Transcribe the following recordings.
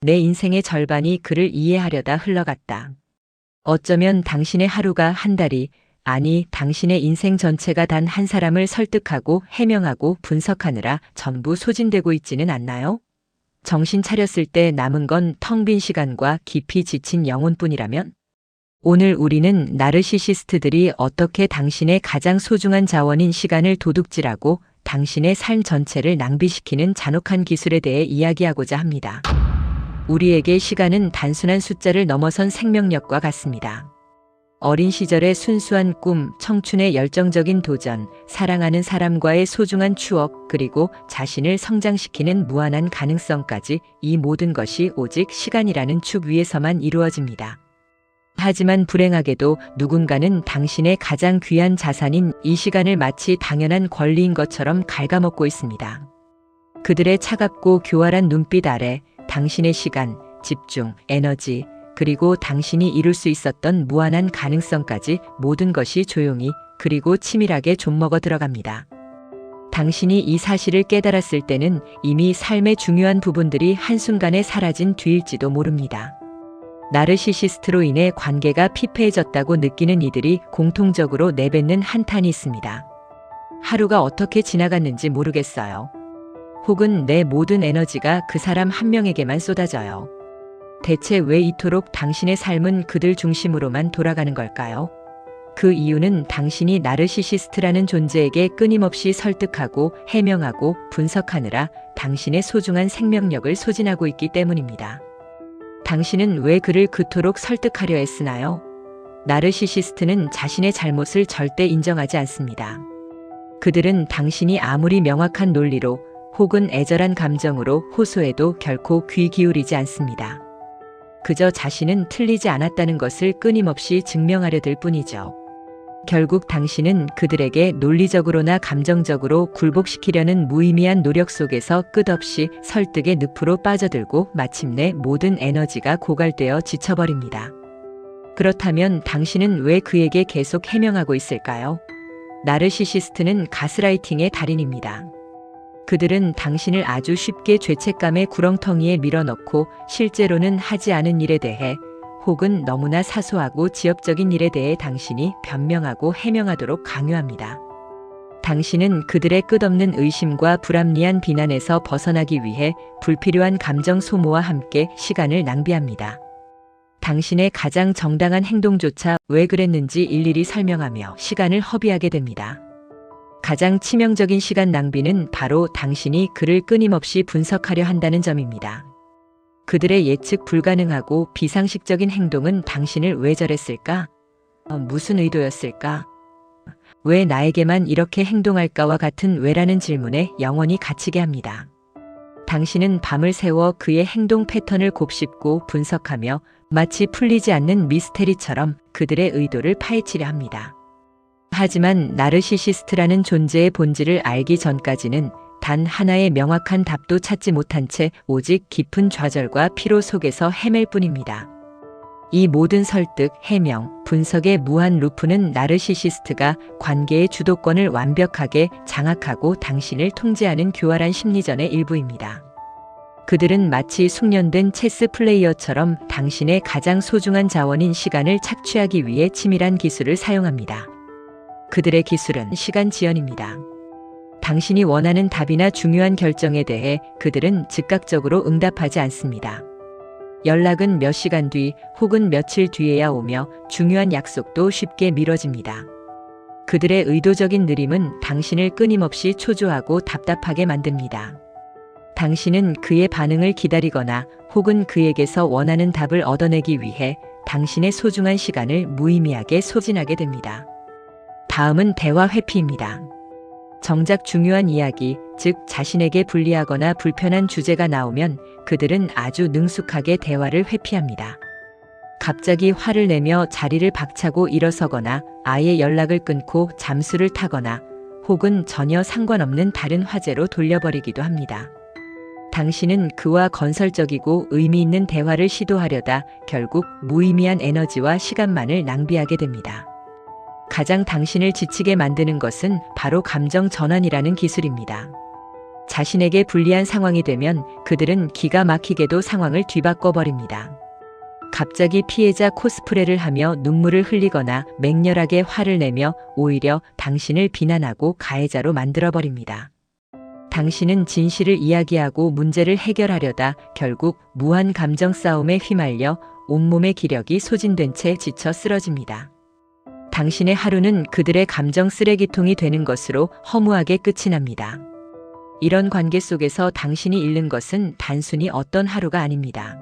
내 인생의 절반이 그를 이해하려다 흘러갔다. 어쩌면 당신의 하루가 한 달이, 아니 당신의 인생 전체가 단 한 사람을 설득하고 해명하고 분석하느라 전부 소진되고 있지는 않나요? 정신 차렸을 때 남은 건 텅 빈 시간과 깊이 지친 영혼뿐이라면? 오늘 우리는 나르시시스트들이 어떻게 당신의 가장 소중한 자원인 시간을 도둑질하고 당신의 삶 전체를 낭비시키는 잔혹한 기술에 대해 이야기하고자 합니다. 우리에게 시간은 단순한 숫자를 넘어선 생명력과 같습니다. 어린 시절의 순수한 꿈, 청춘의 열정적인 도전, 사랑하는 사람과의 소중한 추억, 그리고 자신을 성장시키는 무한한 가능성까지 이 모든 것이 오직 시간이라는 축 위에서만 이루어집니다. 하지만 불행하게도 누군가는 당신의 가장 귀한 자산인 이 시간을 마치 당연한 권리인 것처럼 갉아먹고 있습니다. 그들의 차갑고 교활한 눈빛 아래 당신의 시간, 집중, 에너지, 그리고 당신이 이룰 수 있었던 무한한 가능성까지 모든 것이 조용히 그리고 치밀하게 좀먹어 들어갑니다. 당신이 이 사실을 깨달았을 때는 이미 삶의 중요한 부분들이 한순간에 사라진 뒤일지도 모릅니다. 나르시시스트로 인해 관계가 피폐해졌다고 느끼는 이들이 공통적으로 내뱉는 한탄이 있습니다. 하루가 어떻게 지나갔는지 모르겠어요. 혹은 내 모든 에너지가 그 사람 한 명에게만 쏟아져요. 대체 왜 이토록 당신의 삶은 그들 중심으로만 돌아가는 걸까요? 그 이유는 당신이 나르시시스트라는 존재에게 끊임없이 설득하고 해명하고 분석하느라 당신의 소중한 생명력을 소진하고 있기 때문입니다. 당신은 왜 그를 그토록 설득하려 애쓰나요? 나르시시스트는 자신의 잘못을 절대 인정하지 않습니다. 그들은 당신이 아무리 명확한 논리로 혹은 애절한 감정으로 호소해도 결코 귀 기울이지 않습니다. 그저 자신은 틀리지 않았다는 것을 끊임없이 증명하려 들 뿐이죠. 결국 당신은 그들에게 논리적으로나 감정적으로 굴복시키려는 무의미한 노력 속에서 끝없이 설득의 늪으로 빠져들고 마침내 모든 에너지가 고갈되어 지쳐버립니다. 그렇다면 당신은 왜 그에게 계속 해명하고 있을까요? 나르시시스트는 가스라이팅의 달인입니다. 그들은 당신을 아주 쉽게 죄책감의 구렁텅이에 밀어넣고 실제로는 하지 않은 일에 대해 혹은 너무나 사소하고 지엽적인 일에 대해 당신이 변명하고 해명하도록 강요합니다. 당신은 그들의 끝없는 의심과 불합리한 비난에서 벗어나기 위해 불필요한 감정 소모와 함께 시간을 낭비합니다. 당신의 가장 정당한 행동조차 왜 그랬는지 일일이 설명하며 시간을 허비하게 됩니다. 가장 치명적인 시간 낭비는 바로 당신이 그를 끊임없이 분석하려 한다는 점입니다. 그들의 예측 불가능하고 비상식적인 행동은 당신을 왜 저랬을까? 무슨 의도였을까? 왜 나에게만 이렇게 행동할까와 같은 왜라는 질문에 영원히 갇히게 합니다. 당신은 밤을 새워 그의 행동 패턴을 곱씹고 분석하며 마치 풀리지 않는 미스테리처럼 그들의 의도를 파헤치려 합니다. 하지만 나르시시스트라는 존재의 본질을 알기 전까지는 단 하나의 명확한 답도 찾지 못한 채 오직 깊은 좌절과 피로 속에서 헤맬 뿐입니다. 이 모든 설득, 해명, 분석의 무한 루프는 나르시시스트가 관계의 주도권을 완벽하게 장악하고 당신을 통제하는 교활한 심리전의 일부입니다. 그들은 마치 숙련된 체스 플레이어처럼 당신의 가장 소중한 자원인 시간을 착취하기 위해 치밀한 기술을 사용합니다. 그들의 기술은 시간 지연입니다. 당신이 원하는 답이나 중요한 결정에 대해 그들은 즉각적으로 응답하지 않습니다. 연락은 몇 시간 뒤 혹은 며칠 뒤에야 오며 중요한 약속도 쉽게 미뤄집니다. 그들의 의도적인 느림은 당신을 끊임없이 초조하고 답답하게 만듭니다. 당신은 그의 반응을 기다리거나 혹은 그에게서 원하는 답을 얻어내기 위해 당신의 소중한 시간을 무의미하게 소진하게 됩니다. 다음은 대화 회피입니다. 정작 중요한 이야기, 즉 자신에게 불리하거나 불편한 주제가 나오면 그들은 아주 능숙하게 대화를 회피합니다. 갑자기 화를 내며 자리를 박차고 일어서거나 아예 연락을 끊고 잠수를 타거나 혹은 전혀 상관없는 다른 화제로 돌려버리기도 합니다. 당신은 그와 건설적이고 의미 있는 대화를 시도하려다 결국 무의미한 에너지와 시간만을 낭비하게 됩니다. 가장 당신을 지치게 만드는 것은 바로 감정 전환이라는 기술입니다. 자신에게 불리한 상황이 되면 그들은 기가 막히게도 상황을 뒤바꿔 버립니다. 갑자기 피해자 코스프레를 하며 눈물을 흘리거나 맹렬하게 화를 내며 오히려 당신을 비난하고 가해자로 만들어 버립니다. 당신은 진실을 이야기하고 문제를 해결하려다 결국 무한 감정 싸움에 휘말려 온몸의 기력이 소진된 채 지쳐 쓰러집니다. 당신의 하루는 그들의 감정 쓰레기통이 되는 것으로 허무하게 끝이 납니다. 이런 관계 속에서 당신이 잃는 것은 단순히 어떤 하루가 아닙니다.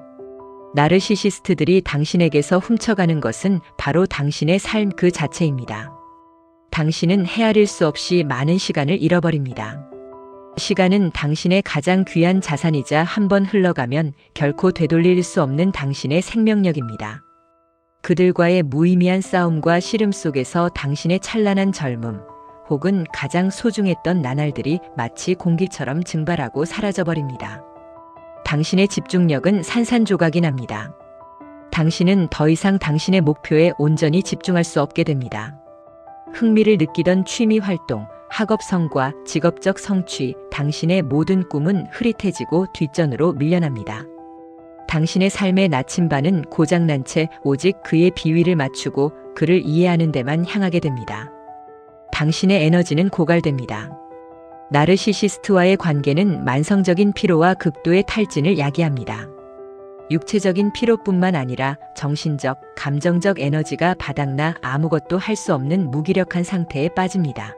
나르시시스트들이 당신에게서 훔쳐가는 것은 바로 당신의 삶 그 자체입니다. 당신은 헤아릴 수 없이 많은 시간을 잃어버립니다. 시간은 당신의 가장 귀한 자산이자 한번 흘러가면 결코 되돌릴 수 없는 당신의 생명력입니다. 그들과의 무의미한 싸움과 씨름 속에서 당신의 찬란한 젊음, 혹은 가장 소중했던 나날들이 마치 공기처럼 증발하고 사라져버립니다. 당신의 집중력은 산산조각이 납니다. 당신은 더 이상 당신의 목표에 온전히 집중할 수 없게 됩니다. 흥미를 느끼던 취미 활동, 학업 성과, 직업적 성취, 당신의 모든 꿈은 흐릿해지고 뒷전으로 밀려납니다. 당신의 삶의 나침반은 고장난 채 오직 그의 비위를 맞추고 그를 이해하는 데만 향하게 됩니다. 당신의 에너지는 고갈됩니다. 나르시시스트와의 관계는 만성적인 피로와 극도의 탈진을 야기합니다. 육체적인 피로뿐만 아니라 정신적, 감정적 에너지가 바닥나 아무것도 할 수 없는 무기력한 상태에 빠집니다.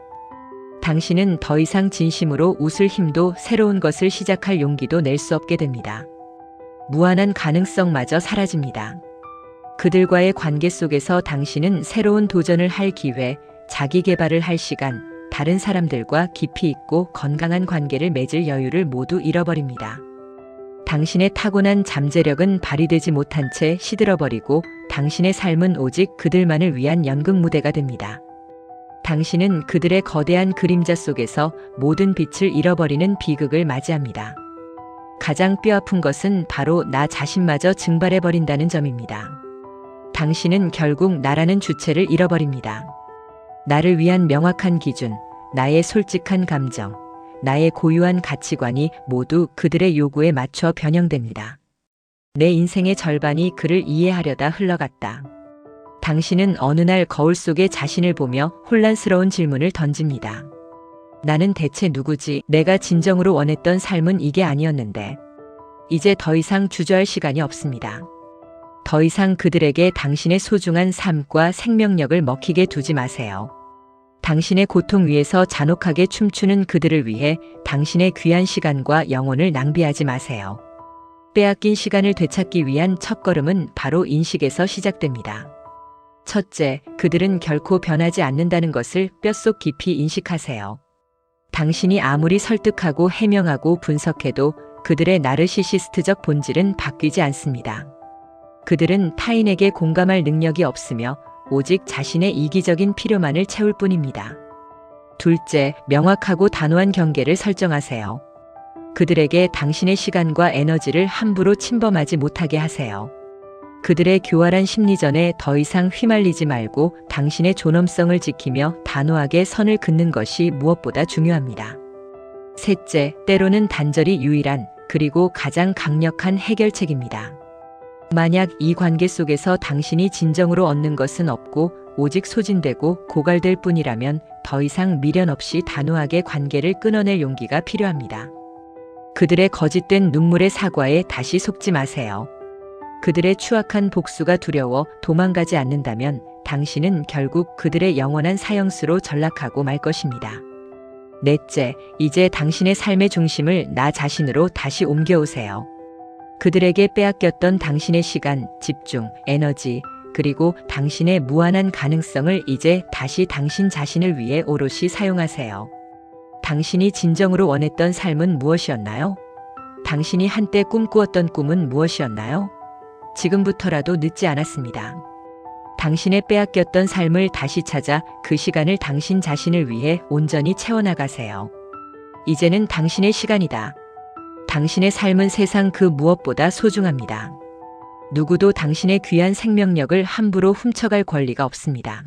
당신은 더 이상 진심으로 웃을 힘도 새로운 것을 시작할 용기도 낼 수 없게 됩니다. 무한한 가능성마저 사라집니다. 그들과의 관계 속에서 당신은 새로운 도전을 할 기회, 자기 개발을 할 시간, 다른 사람들과 깊이 있고 건강한 관계를 맺을 여유를 모두 잃어버립니다. 당신의 타고난 잠재력은 발휘되지 못한 채 시들어버리고 당신의 삶은 오직 그들만을 위한 연극 무대가 됩니다. 당신은 그들의 거대한 그림자 속에서 모든 빛을 잃어버리는 비극을 맞이합니다. 가장 뼈아픈 것은 바로 나 자신마저 증발해버린다는 점입니다. 당신은 결국 나라는 주체를 잃어버립니다. 나를 위한 명확한 기준, 나의 솔직한 감정, 나의 고유한 가치관이 모두 그들의 요구에 맞춰 변형됩니다. 내 인생의 절반이 그를 이해하려다 흘러갔다. 당신은 어느 날 거울 속에 자신을 보며 혼란스러운 질문을 던집니다. 나는 대체 누구지? 내가 진정으로 원했던 삶은 이게 아니었는데. 이제 더 이상 주저할 시간이 없습니다. 더 이상 그들에게 당신의 소중한 삶과 생명력을 먹히게 두지 마세요. 당신의 고통 위에서 잔혹하게 춤추는 그들을 위해 당신의 귀한 시간과 영혼을 낭비하지 마세요. 빼앗긴 시간을 되찾기 위한 첫걸음은 바로 인식에서 시작됩니다. 첫째, 그들은 결코 변하지 않는다는 것을 뼛속 깊이 인식하세요. 당신이 아무리 설득하고 해명하고 분석해도 그들의 나르시시스트적 본질은 바뀌지 않습니다. 그들은 타인에게 공감할 능력이 없으며 오직 자신의 이기적인 필요만을 채울 뿐입니다. 둘째, 명확하고 단호한 경계를 설정하세요. 그들에게 당신의 시간과 에너지를 함부로 침범하지 못하게 하세요. 그들의 교활한 심리전에 더 이상 휘말리지 말고 당신의 존엄성을 지키며 단호하게 선을 긋는 것이 무엇보다 중요합니다. 셋째, 때로는 단절이 유일한 그리고 가장 강력한 해결책입니다. 만약 이 관계 속에서 당신이 진정으로 얻는 것은 없고 오직 소진되고 고갈될 뿐이라면 더 이상 미련 없이 단호하게 관계를 끊어낼 용기가 필요합니다. 그들의 거짓된 눈물의 사과에 다시 속지 마세요. 그들의 추악한 복수가 두려워 도망가지 않는다면 당신은 결국 그들의 영원한 사형수로 전락하고 말 것입니다. 넷째, 이제 당신의 삶의 중심을 나 자신으로 다시 옮겨오세요. 그들에게 빼앗겼던 당신의 시간, 집중, 에너지, 그리고 당신의 무한한 가능성을 이제 다시 당신 자신을 위해 오롯이 사용하세요. 당신이 진정으로 원했던 삶은 무엇이었나요? 당신이 한때 꿈꾸었던 꿈은 무엇이었나요? 지금부터라도 늦지 않았습니다. 당신의 빼앗겼던 삶을 다시 찾아 그 시간을 당신 자신을 위해 온전히 채워나가세요. 이제는 당신의 시간이다. 당신의 삶은 세상 그 무엇보다 소중합니다. 누구도 당신의 귀한 생명력을 함부로 훔쳐갈 권리가 없습니다.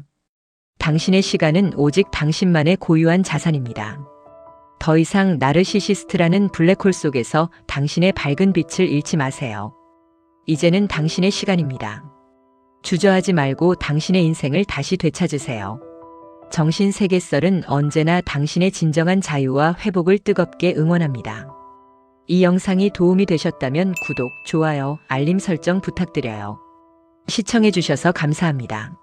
당신의 시간은 오직 당신만의 고유한 자산입니다. 더 이상 나르시시스트라는 블랙홀 속에서 당신의 밝은 빛을 잃지 마세요. 이제는 당신의 시간입니다. 주저하지 말고 당신의 인생을 다시 되찾으세요. 정신세계설은 언제나 당신의 진정한 자유와 회복을 뜨겁게 응원합니다. 이 영상이 도움이 되셨다면 구독, 좋아요, 알림 설정 부탁드려요. 시청해주셔서 감사합니다.